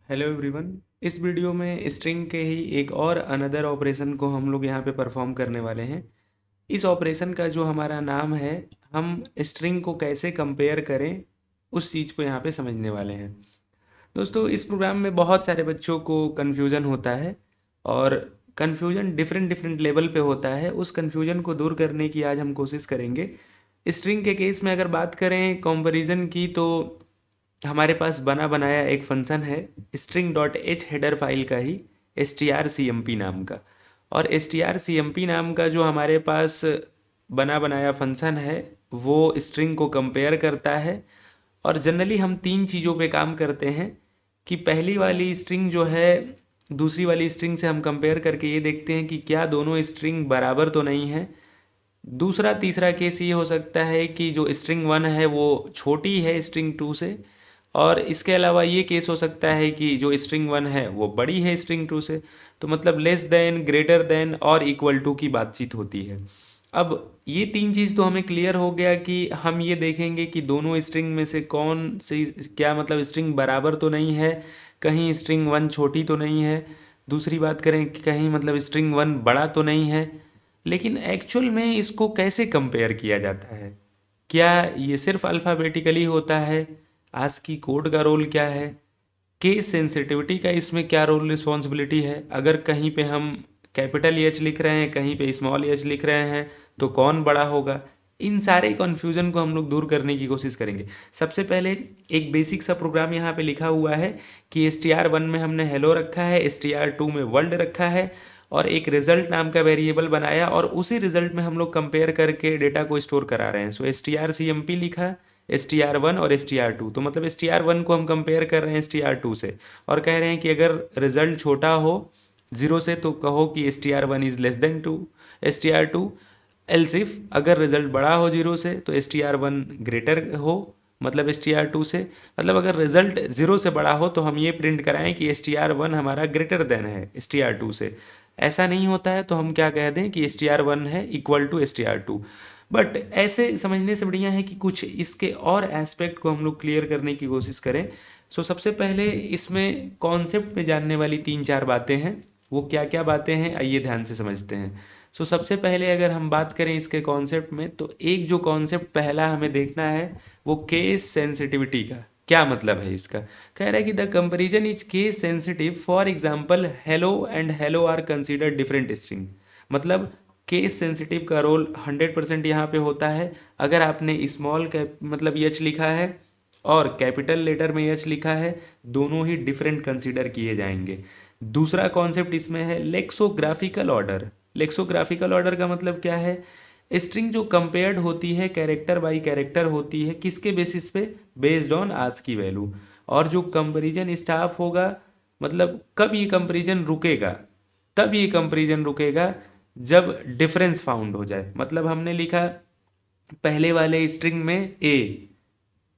Hello everyone. इस video में string के ही एक और अनदर ऑपरेशन को हम लोग यहाँ पे परफॉर्म करने वाले हैं। इस ऑपरेशन का जो हमारा नाम है, हम स्ट्रिंग को कैसे कंपेयर करें उस चीज़ को यहाँ पे समझने वाले हैं। दोस्तों, इस प्रोग्राम में बहुत सारे बच्चों को कन्फ्यूज़न होता है और कन्फ्यूज़न डिफरेंट डिफरेंट लेवल पे होता है। उस कन्फ्यूज़न को दूर करने की आज हम कोशिश करेंगे। स्ट्रिंग के केस में अगर बात करें कंपैरिजन की, तो हमारे पास बना बनाया एक फंक्शन है string dot H header file का ही strcmp नाम का। और strcmp नाम का जो हमारे पास बना बनाया फंक्शन है वो स्ट्रिंग को कंपेयर करता है। और जनरली हम तीन चीज़ों पे काम करते हैं कि पहली वाली स्ट्रिंग जो है दूसरी वाली स्ट्रिंग से हम कंपेयर करके ये देखते हैं कि क्या दोनों स्ट्रिंग बराबर तो नहीं है। दूसरा तीसरा केस ये हो सकता है कि जो स्ट्रिंग वन है वो छोटी है स्ट्रिंग टू से। और इसके अलावा ये केस हो सकता है कि जो स्ट्रिंग वन है वो बड़ी है स्ट्रिंग टू से। तो मतलब लेस देन, ग्रेटर देन और इक्वल टू की बातचीत होती है। अब ये तीन चीज़ तो हमें क्लियर हो गया कि हम ये देखेंगे कि दोनों स्ट्रिंग में से कौन सी, क्या मतलब स्ट्रिंग बराबर तो नहीं है, कहीं स्ट्रिंग वन छोटी तो नहीं है। दूसरी बात करें कि कहीं मतलब स्ट्रिंग वन बड़ा तो नहीं है। लेकिन एक्चुअल में इसको कैसे कंपेयर किया जाता है? क्या ये सिर्फ अल्फ़ाबेटिकली होता है? आस्की कोड का रोल क्या है? केस सेंसिटिविटी का इसमें क्या रोल रिस्पॉन्सिबिलिटी है? अगर कहीं पे हम कैपिटल एच लिख रहे हैं, कहीं पे स्मॉल एच लिख रहे हैं, तो कौन बड़ा होगा? इन सारे कन्फ्यूज़न को हम लोग दूर करने की कोशिश करेंगे। सबसे पहले एक बेसिक सा प्रोग्राम यहाँ पे लिखा हुआ है कि str1 में हमने हेलो रखा है, str2 में वर्ल्ड रखा है और एक रिजल्ट नाम का वेरिएबल बनाया और उसी रिजल्ट में हम लोग कंपेयर करके डेटा को स्टोर करा रहे हैं। सो strcmp लिखा, str1 और str2। तो मतलब str1 को हम कंपेयर कर रहे हैं str2 से और कह रहे हैं कि अगर रिजल्ट छोटा हो 0 से तो कहो कि str1 is less than to str2। Else if अगर रिजल्ट बड़ा हो 0 से तो str1 ग्रेटर हो मतलब str2 से। मतलब अगर रिजल्ट 0 से बड़ा हो तो हम ये प्रिंट कराएं कि str1 हमारा ग्रेटर देन है str2 से। ऐसा नहीं होता है तो हम क्या कह दें कि str1 है इक्वल टू str2। बट ऐसे समझने से बढ़िया है कि कुछ इसके और एस्पेक्ट को हम लोग क्लियर करने की कोशिश करें। सो सबसे पहले इसमें कॉन्सेप्ट पे जानने वाली तीन चार बातें हैं। वो क्या क्या बातें हैं आइए ध्यान से समझते हैं। सो सबसे पहले अगर हम बात करें इसके कॉन्सेप्ट में, तो एक जो कॉन्सेप्ट पहला हमें देखना है वो केस सेंसिटिविटी का। क्या मतलब है इसका? कह रहा है कि the comparison is case sensitive, for example hello and hello are considered different string. मतलब केस सेंसिटिव का रोल 100% यहाँ पे होता है। अगर आपने स्मॉल कैप मतलब एच लिखा है और कैपिटल लेटर में एच लिखा है, दोनों ही डिफरेंट कंसीडर किए जाएंगे। दूसरा कॉन्सेप्ट इसमें है लेक्सोग्राफिकल ऑर्डर। लेक्सोग्राफिकल ऑर्डर का मतलब क्या है? स्ट्रिंग जो कंपेयर्ड होती है कैरेक्टर बाई कैरेक्टर होती है, किसके बेसिस पे? बेस्ड ऑन आस्क की वैल्यू। और जो कंपैरिजन स्टाफ होगा, मतलब कब ये कंपैरिजन रुकेगा? तब ये कंपैरिजन रुकेगा जब डिफरेंस फाउंड हो जाए। मतलब हमने लिखा पहले वाले स्ट्रिंग में ए,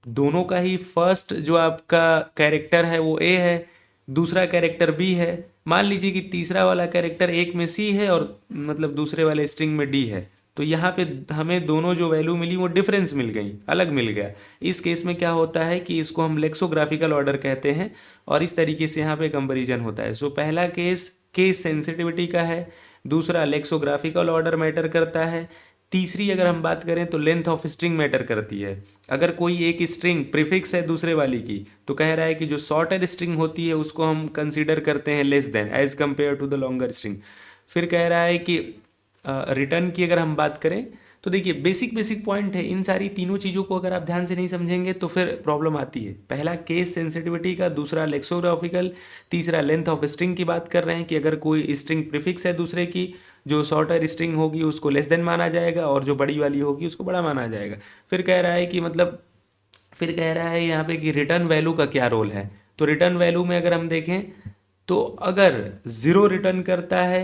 दोनों का ही फर्स्ट जो आपका कैरेक्टर है वो ए है, दूसरा कैरेक्टर बी है। मान लीजिए कि तीसरा वाला कैरेक्टर एक में सी है और मतलब दूसरे वाले स्ट्रिंग में डी है। तो यहाँ पे हमें दोनों जो वैल्यू मिली वो डिफरेंस मिल गई, अलग मिल गया। इस केस में क्या होता है कि इसको हम लेक्सोग्राफिकल ऑर्डर कहते हैं और इस तरीके से यहाँ पे कंपैरिजन होता है। सो पहला केस केस सेंसिटिविटी का है, दूसरा लेक्सोग्राफिकल ऑर्डर मैटर करता है, तीसरी अगर हम बात करें तो लेंथ ऑफ स्ट्रिंग मैटर करती है। अगर कोई एक स्ट्रिंग प्रीफिक्स है दूसरे वाली की, तो कह रहा है कि जो शॉर्टर स्ट्रिंग होती है उसको हम कंसीडर करते हैं less than as compare to the longer string. फिर कह रहा है कि रिटर्न की अगर हम बात करें तो देखिए बेसिक बेसिक पॉइंट है। इन सारी तीनों चीज़ों को अगर आप ध्यान से नहीं समझेंगे तो फिर प्रॉब्लम आती है। पहला केस सेंसिटिविटी का, दूसरा लेक्सोग्राफिकल, तीसरा लेंथ ऑफ स्ट्रिंग की बात कर रहे हैं कि अगर कोई स्ट्रिंग प्रीफिक्स है दूसरे की, जो शॉर्टर स्ट्रिंग होगी उसको लेस देन माना जाएगा और जो बड़ी वाली होगी उसको बड़ा माना जाएगा। फिर कह रहा है कि मतलब फिर कह रहा है यहाँ पे कि रिटर्न वैल्यू का क्या रोल है। तो रिटर्न वैल्यू में अगर हम देखें तो अगर ज़ीरो रिटर्न करता है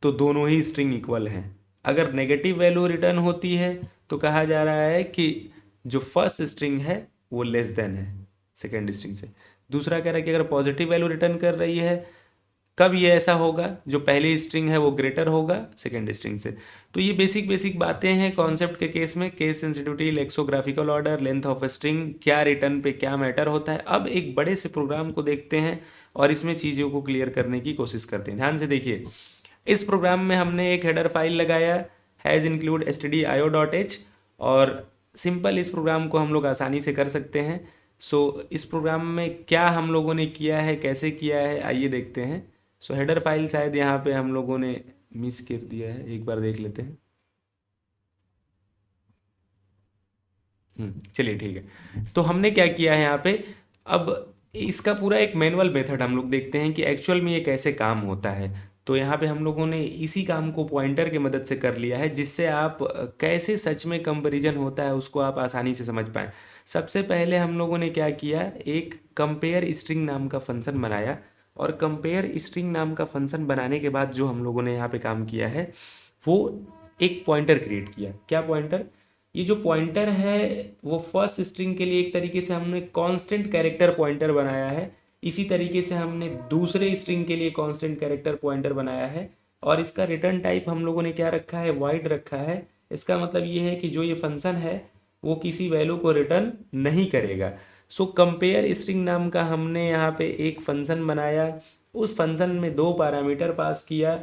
तो दोनों ही स्ट्रिंग इक्वल हैं। अगर नेगेटिव वैल्यू रिटर्न होती है तो कहा जा रहा है कि जो फर्स्ट स्ट्रिंग है वो लेस देन है सेकेंड स्ट्रिंग से। दूसरा कह रहा है कि अगर पॉजिटिव वैल्यू रिटर्न कर रही है कब ये ऐसा होगा, जो पहली स्ट्रिंग है वो ग्रेटर होगा सेकेंड स्ट्रिंग से। तो ये बेसिक बेसिक बातें हैं कॉन्सेप्ट के केस में, case sensitivity, lexicographical order, length of string, क्या रिटर्न पे क्या मैटर होता है। अब एक बड़े से प्रोग्राम को देखते हैं और इसमें चीज़ों को क्लियर करने की कोशिश करते हैं। ध्यान से देखिए, इस प्रोग्राम में हमने एक हेडर फाइल लगाया हैज़ इंक्लूड stdio.h, और सिंपल इस प्रोग्राम को हम लोग आसानी से कर सकते हैं। सो इस प्रोग्राम में क्या हम लोगों ने किया है, कैसे किया है, आइए देखते हैं। सो हेडर फाइल शायद यहाँ पे हम लोगों ने मिस कर दिया है, एक बार देख लेते हैं। चलिए ठीक है। तो हमने क्या किया है यहाँ पे, अब इसका पूरा एक मैनुअल मेथड हम लोग देखते हैं कि एक्चुअल में ये कैसे काम होता है। तो यहाँ पे हम लोगों ने इसी काम को पॉइंटर की मदद से कर लिया है, जिससे आप कैसे सच में कंपैरिजन होता है उसको आप आसानी से समझ पाएँ। सबसे पहले हम लोगों ने क्या किया, एक कंपेयर स्ट्रिंग नाम का फंक्शन बनाया, और कंपेयर स्ट्रिंग नाम का फंक्शन बनाने के बाद जो हम लोगों ने यहाँ पे काम किया है वो एक पॉइंटर क्रिएट किया। क्या पॉइंटर, ये जो पॉइंटर है वो फर्स्ट स्ट्रिंग के लिए एक तरीके से हमने कांस्टेंट कैरेक्टर पॉइंटर बनाया है, इसी तरीके से हमने दूसरे स्ट्रिंग के लिए कांस्टेंट कैरेक्टर पॉइंटर बनाया है, और इसका रिटर्न टाइप हम लोगों ने क्या रखा है, वाइड रखा है। इसका मतलब ये है कि जो ये फंक्शन है वो किसी वैल्यू को रिटर्न नहीं करेगा। सो कंपेयर स्ट्रिंग नाम का हमने यहाँ पे एक फंक्शन बनाया, उस फंक्शन में दो पैरामीटर पास किया।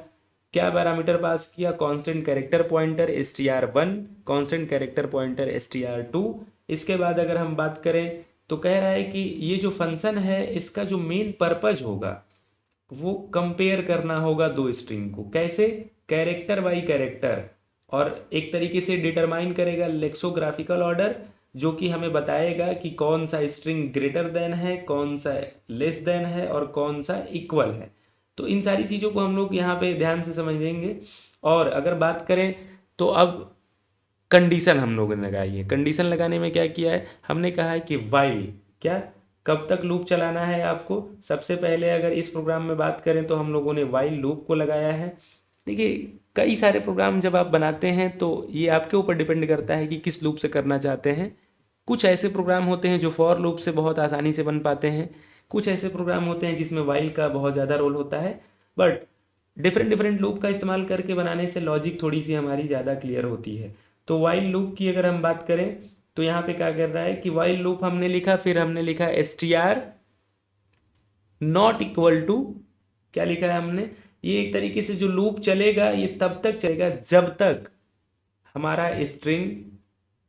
क्या पैरामीटर पास किया, constant character pointer str1, constant character pointer str2। इसके बाद अगर हम बात करें तो कह रहा है कि ये जो फंक्शन है इसका जो मेन पर्पज होगा वो कंपेयर करना होगा दो स्ट्रिंग को। कैसे, कैरेक्टर बाई कैरेक्टर, और एक तरीके से डिटरमाइन करेगा लेक्सोग्राफिकल ऑर्डर, जो कि हमें बताएगा कि कौन सा स्ट्रिंग ग्रेटर देन है, कौन सा लेस देन है, और कौन सा इक्वल है। तो इन सारी चीज़ों को हम लोग यहाँ पे ध्यान से समझेंगे। और अगर बात करें तो अब कंडीशन हम लोगों ने लगाई है। कंडीशन लगाने में क्या किया है, हमने कहा है कि वाइल, क्या, कब तक लूप चलाना है आपको। सबसे पहले अगर इस प्रोग्राम में बात करें तो हम लोगों ने वाइल लूप को लगाया है। देखिए, कई सारे प्रोग्राम जब आप बनाते हैं तो ये आपके ऊपर डिपेंड करता है कि किस लूप से करना चाहते हैं। कुछ ऐसे प्रोग्राम होते हैं जो फॉर लूप से बहुत आसानी से बन पाते हैं, कुछ ऐसे प्रोग्राम होते हैं जिसमें वाइल का बहुत ज़्यादा रोल होता है। बट डिफरेंट डिफरेंट लूप का इस्तेमाल करके बनाने से लॉजिक थोड़ी सी हमारी ज़्यादा क्लियर होती है। तो वाइल लूप की अगर हम बात करें तो यहाँ पे क्या कर रहा है कि वाइल लूप हमने लिखा, फिर हमने लिखा str नॉट इक्वल टू, क्या लिखा है हमने, ये एक तरीके से जो लूप चलेगा ये तब तक चलेगा जब तक हमारा स्ट्रिंग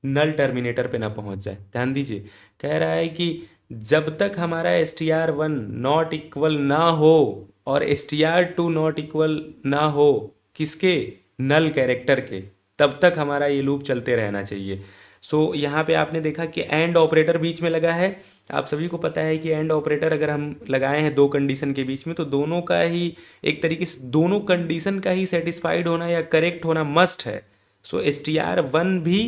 नल टर्मिनेटर पे ना पहुंच जाए। ध्यान दीजिए, कह रहा है कि जब तक हमारा str1 नॉट इक्वल ना हो और str2 नॉट इक्वल ना हो किसके, नल कैरेक्टर के, तब तक हमारा ये लूप चलते रहना चाहिए। सो यहाँ पे आपने देखा कि एंड ऑपरेटर बीच में लगा है। आप सभी को पता है कि एंड ऑपरेटर अगर हम लगाए हैं दो कंडीशन के बीच में तो दोनों का ही एक तरीके से दोनों कंडीशन का ही सेटिस्फाइड होना या करेक्ट होना मस्ट है। सो str1 भी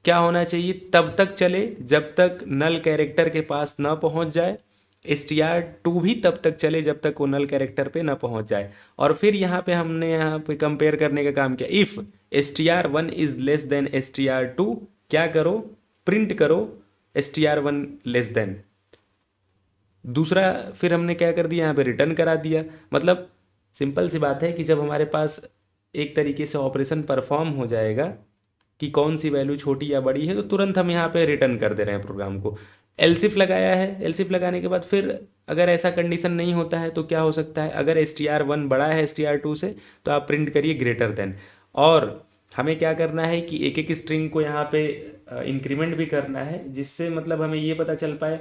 क्या होना चाहिए, तब तक चले जब तक नल कैरेक्टर के पास ना पहुंच जाए। str2 भी तब तक चले जब तक वो नल कैरेक्टर पे ना पहुंच जाए। और फिर यहाँ पे हमने यहाँ पे कंपेयर करने का काम किया, if str1 is less than str2, क्या करो, प्रिंट करो str1 लेस देन। दूसरा फिर हमने क्या कर दिया, यहाँ पे रिटर्न करा दिया। मतलब सिंपल सी बात है कि जब हमारे पास एक तरीके से ऑपरेशन परफॉर्म हो जाएगा कि कौन सी वैल्यू छोटी या बड़ी है तो तुरंत हम यहाँ पे रिटर्न कर दे रहे हैं प्रोग्राम को। एलसिफ लगाया है, एलसिफ लगाने के बाद फिर अगर ऐसा कंडीशन नहीं होता है तो क्या हो सकता है, अगर str1 बड़ा है str2 से तो आप प्रिंट करिए ग्रेटर देन। और हमें क्या करना है कि एक एक स्ट्रिंग को यहाँ पे इंक्रीमेंट भी करना है, जिससे मतलब हमें ये पता चल पाए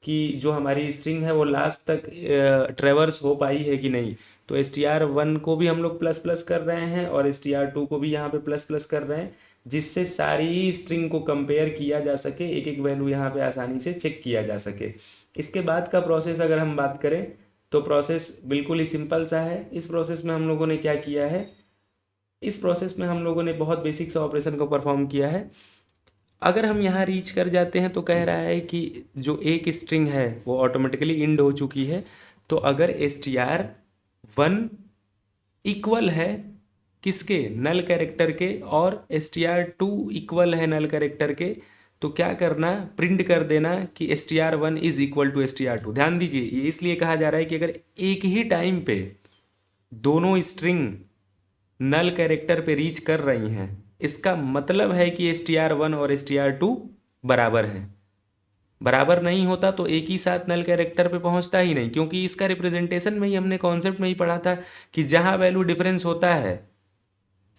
कि जो हमारी स्ट्रिंग है वो लास्ट तक ट्रेवर्स हो पाई है कि नहीं। तो str1 को भी हम लोग प्लस प्लस कर रहे हैं और str2 को भी यहाँ पे प्लस प्लस कर रहे हैं, जिससे सारी स्ट्रिंग को कंपेयर किया जा सके, एक एक वैल्यू यहाँ पे आसानी से चेक किया जा सके। इसके बाद का प्रोसेस अगर हम बात करें तो प्रोसेस बिल्कुल ही सिंपल सा है। इस प्रोसेस में हम लोगों ने क्या किया है, इस प्रोसेस में हम लोगों ने बहुत बेसिक सा ऑपरेशन को परफॉर्म किया है। अगर हम यहाँ रीच कर जाते हैं तो कह रहा है कि जो एक स्ट्रिंग है वो ऑटोमेटिकली इंड हो चुकी है। तो अगर str1 इक्वल है किसके, नल कैरेक्टर के, और str2 इक्वल है नल कैरेक्टर के, तो क्या करना, प्रिंट कर देना कि str1 is equal to str2। ध्यान दीजिए, ये इसलिए कहा जा रहा है कि अगर एक ही टाइम पे दोनों स्ट्रिंग नल कैरेक्टर पे रीच कर रही हैं, इसका मतलब है कि str1 और str2 बराबर हैं। बराबर नहीं होता तो एक ही साथ नल कैरेक्टर पे पहुंचता ही नहीं, क्योंकि इसका रिप्रेजेंटेशन में ही हमने कॉन्सेप्ट में ही पढ़ा था कि जहां वैल्यू डिफरेंस होता है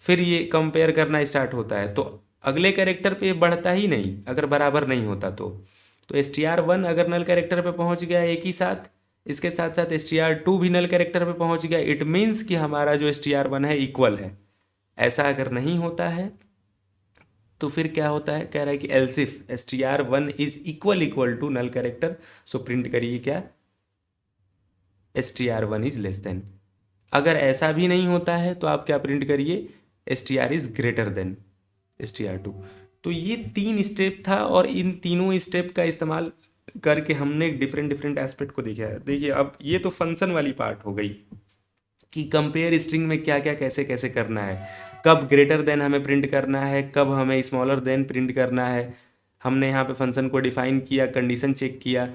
फिर ये कंपेयर करना स्टार्ट होता है, तो अगले कैरेक्टर पे बढ़ता ही नहीं अगर बराबर नहीं होता तो str1 अगर नल कैरेक्टर पे पहुंच गया एक ही साथ, इसके साथ साथ str2 भी नल कैरेक्टर पे पहुंच गया, इट मीन्स कि हमारा जो str1 है इक्वल है। ऐसा अगर नहीं होता है तो फिर क्या होता है, कह रहा है कि else if str1 is equal equal to null character, so print करिए क्या, str1 इज लेस देन। अगर ऐसा भी नहीं होता है तो आप क्या प्रिंट करिए, str is greater than str2। तो ये 3 स्टेप था और इन तीनों स्टेप का इस्तेमाल करके हमने डिफरेंट डिफरेंट एस्पेक्ट को देखा है। देखिए अब ये तो फंक्शन वाली पार्ट हो गई कि कंपेयर स्ट्रिंग में क्या क्या कैसे कैसे करना है, कब ग्रेटर देन हमें प्रिंट करना है, कब हमें स्मॉलर देन प्रिंट करना है। हमने यहाँ पे फंक्शन को डिफाइन किया, कंडीशन चेक किया,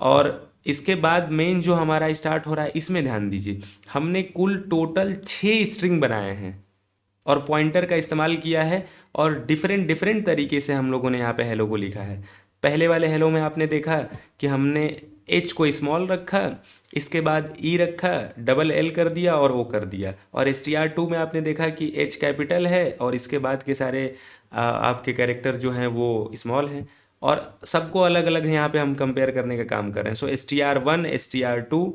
और इसके बाद मेन जो हमारा स्टार्ट हो रहा है इसमें ध्यान दीजिए, हमने कुल टोटल 6 स्ट्रिंग बनाए हैं और पॉइंटर का इस्तेमाल किया है, और डिफरेंट डिफरेंट तरीके से हम लोगों ने यहाँ पे हेलो को लिखा है। पहले वाले हेलो में आपने देखा कि हमने एच को स्मॉल रखा, इसके बाद ई रखा, डबल एल कर दिया और ओ कर दिया, और str2 में आपने देखा कि एच कैपिटल है और इसके बाद के सारे आपके कैरेक्टर जो हैं वो स्मॉल हैं, और सबको अलग अलग यहाँ पे हम कंपेयर करने का काम कर रहे हैं। सो str1 str2,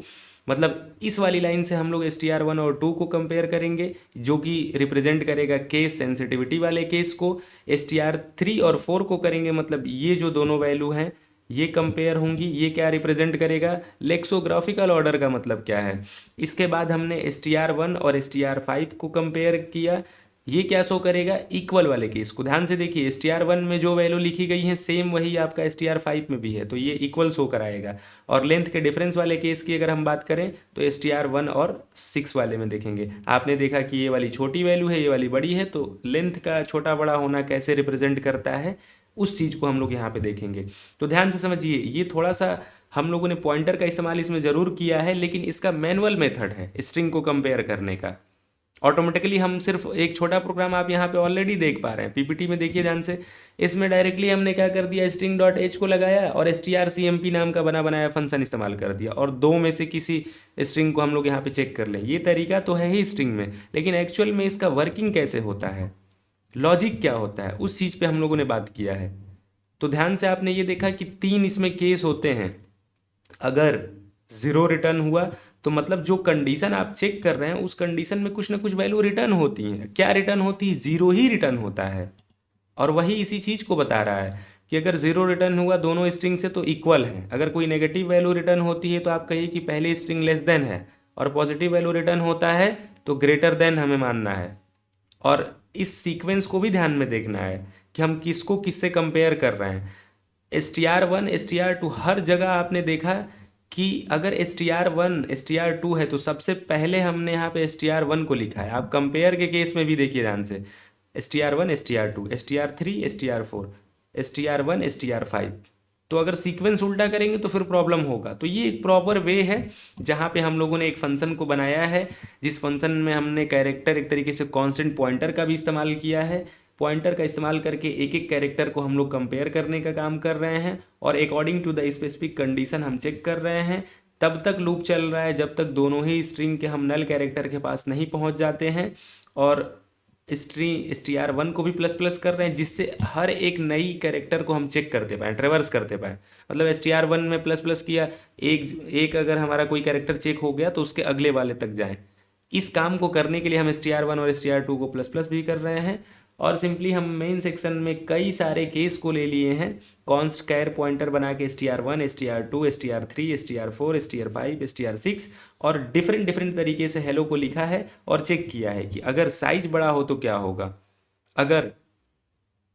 मतलब इस वाली लाइन से हम लोग str1 और 2 को कंपेयर करेंगे जो कि रिप्रेजेंट करेगा केस सेंसिटिविटी वाले केस को। str3 और 4 को करेंगे, मतलब ये जो दोनों वैल्यू हैं ये कंपेयर होंगी। ये क्या रिप्रेजेंट करेगा, लेक्सोग्राफिकल ऑर्डर का मतलब क्या है। इसके बाद हमने str1 और str5 को कंपेयर किया, ये क्या शो करेगा, इक्वल वाले केस को। ध्यान से देखिए, str1 में जो वैल्यू लिखी गई है सेम वही आपका str5 में भी है, तो ये इक्वल शो कराएगा। और लेंथ के डिफरेंस वाले केस की अगर हम बात करें तो str1 और 6 वाले में देखेंगे, आपने देखा कि ये वाली छोटी वैल्यू है, ये वाली बड़ी है, तो लेंथ का छोटा बड़ा होना कैसे रिप्रेजेंट करता है उस चीज़ को हम लोग यहाँ पे देखेंगे। तो ध्यान से समझिए, ये थोड़ा सा हम लोगों ने पॉइंटर का इस्तेमाल इसमें ज़रूर किया है, लेकिन इसका मैनुअल मेथड है स्ट्रिंग को कंपेयर करने का। ऑटोमेटिकली हम सिर्फ एक छोटा प्रोग्राम आप यहाँ पे ऑलरेडी देख पा रहे हैं, पीपीटी में देखिए ध्यान से। इसमें डायरेक्टली हमने क्या कर दिया, स्ट्रिंग डॉट एच को लगाया और strcmp नाम का बना बनाया फंक्शन इस्तेमाल कर दिया, और दो में से किसी स्ट्रिंग को हम लोग यहाँ पे चेक कर लें। ये तरीका तो है ही स्ट्रिंग में, लेकिन एक्चुअल में इसका वर्किंग कैसे होता है, लॉजिक क्या होता है, उस चीज़ पे हम लोगों ने बात किया है। तो ध्यान से आपने ये देखा कि 3 इसमें केस होते हैं। अगर 0 रिटर्न हुआ तो मतलब जो कंडीशन आप चेक कर रहे हैं उस कंडीशन में कुछ ना कुछ वैल्यू रिटर्न होती हैं। क्या रिटर्न होती है, 0 ही रिटर्न होता है, और वही इसी चीज़ को बता रहा है कि अगर 0 रिटर्न हुआ दोनों स्ट्रिंग से तो इक्वल है। अगर कोई नेगेटिव वैल्यू रिटर्न होती है तो आप कहिए कि पहली स्ट्रिंग लेस देन है, और पॉजिटिव वैल्यू रिटर्न होता है तो ग्रेटर देन हमें मानना है। और इस सीक्वेंस को भी ध्यान में देखना है कि हम किसको किससे कंपेयर कर रहे हैं। str1 str2 हर जगह आपने देखा कि अगर str1 str2 है तो सबसे पहले हमने यहाँ पे str1 को लिखा है। आप कंपेयर के केस में भी देखिए ध्यान से, str1 str2 str3 str4 str1 str5। तो अगर सीक्वेंस उल्टा करेंगे तो फिर प्रॉब्लम होगा। तो ये एक प्रॉपर वे है जहाँ पे हम लोगों ने एक फंक्शन को बनाया है, जिस फंक्शन में हमने कैरेक्टर एक तरीके से कांस्टेंट पॉइंटर का भी इस्तेमाल किया है। पॉइंटर का इस्तेमाल करके एक एक कैरेक्टर को हम लोग कंपेयर करने का काम कर रहे हैं, और according to the specific condition हम चेक कर रहे हैं। तब तक लूप चल रहा है जब तक दोनों ही स्ट्रिंग के हम नल कैरेक्टर के पास नहीं पहुंच जाते हैं, और स्ट्रिंग str1 को भी प्लस प्लस कर रहे हैं, जिससे हर एक नई कैरेक्टर को हम चेक करते पाएँ, ट्रेवर्स करते पाएँ। मतलब str1 में प्लस प्लस किया, एक अगर हमारा कोई कैरेक्टर चेक हो गया तो उसके अगले वाले तक जाएं। इस काम को करने के लिए हम str1 और str2 को प्लस प्लस भी कर रहे हैं, और सिंपली हम मेन सेक्शन में कई सारे केस को ले लिए हैं, कॉन्स्ट कैर पॉइंटर बना के str1 str2 str3 str4 str5 str6, और डिफरेंट डिफरेंट तरीके से हेलो को लिखा है और चेक किया है कि अगर साइज बड़ा हो तो क्या होगा। अगर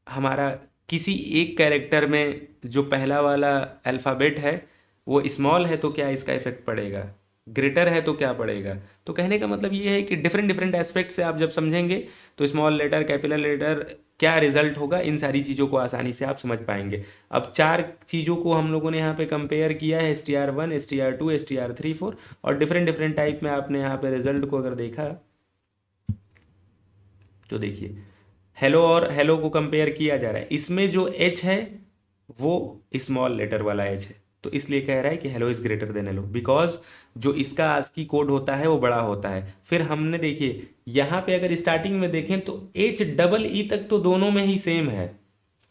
हमारा किसी एक कैरेक्टर में जो पहला वाला अल्फ़ाबेट है वो स्मॉल है तो क्या इसका इफेक्ट पड़ेगा, ग्रेटर है तो क्या पड़ेगा। तो कहने का मतलब ये है कि डिफरेंट डिफरेंट एस्पेक्ट से आप जब समझेंगे तो स्मॉल लेटर कैपिटल लेटर क्या रिजल्ट होगा, इन सारी चीज़ों को आसानी से आप समझ पाएंगे। अब चार चीज़ों को हम लोगों ने यहाँ पे कंपेयर किया है, STR1, STR2, STR3, 4, और डिफरेंट डिफरेंट टाइप में आपने यहाँ पे रिजल्ट को अगर देखा तो देखिए हेलो और हेलो को कंपेयर किया जा रहा है, इसमें जो एच है वो स्मॉल लेटर वाला एच है, तो इसलिए कह रहा है कि hello is greater than hello, because जो इसका आस्की कोड होता है वो बड़ा होता है। फिर हमने देखिए यहाँ पे अगर स्टार्टिंग में देखें तो HEE तक तो दोनों में ही सेम है,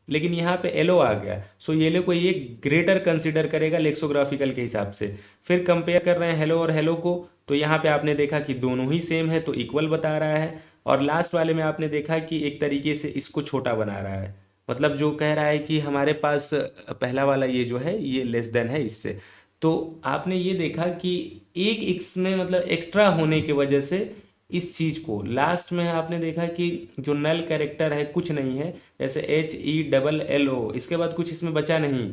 लेकिन यहाँ पे एलो आ गया, सो ये को ये ग्रेटर कंसिडर करेगा लेक्सोग्राफिकल के हिसाब से। फिर कंपेयर कर रहे हैं हेलो और हेलो को, तो यहाँ पे आपने देखा कि दोनों ही सेम है तो इक्वल बता रहा है, और लास्ट वाले में आपने देखा कि एक तरीके से इसको छोटा बना रहा है, मतलब जो कह रहा है कि हमारे पास पहला वाला ये जो है ये लेस देन है इससे। तो आपने ये देखा कि एक इसमें मतलब एक्स्ट्रा होने की वजह से इस चीज़ को लास्ट में आपने देखा कि जो नल कैरेक्टर है कुछ नहीं है, जैसे HELLO, इसके बाद कुछ इसमें बचा नहीं,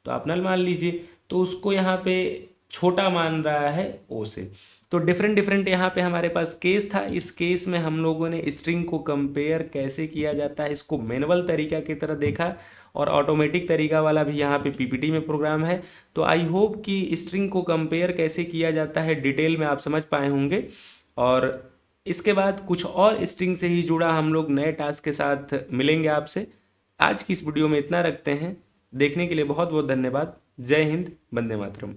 तो आप नल मान लीजिए, तो उसको यहाँ पे छोटा मान रहा है ओ से। तो डिफरेंट डिफरेंट यहाँ पे हमारे पास केस था, इस केस में हम लोगों ने स्ट्रिंग को कंपेयर कैसे किया जाता है इसको मैनुअल तरीका की तरह देखा, और ऑटोमेटिक तरीका वाला भी यहाँ पे PPT में प्रोग्राम है। तो आई होप कि स्ट्रिंग को कंपेयर कैसे किया जाता है डिटेल में आप समझ पाए होंगे, और इसके बाद कुछ और स्ट्रिंग से ही जुड़ा हम लोग नए टास्क के साथ मिलेंगे आपसे। आज की इस वीडियो में इतना रखते हैं, देखने के लिए बहुत बहुत धन्यवाद। जय हिंद, वंदे मातरम।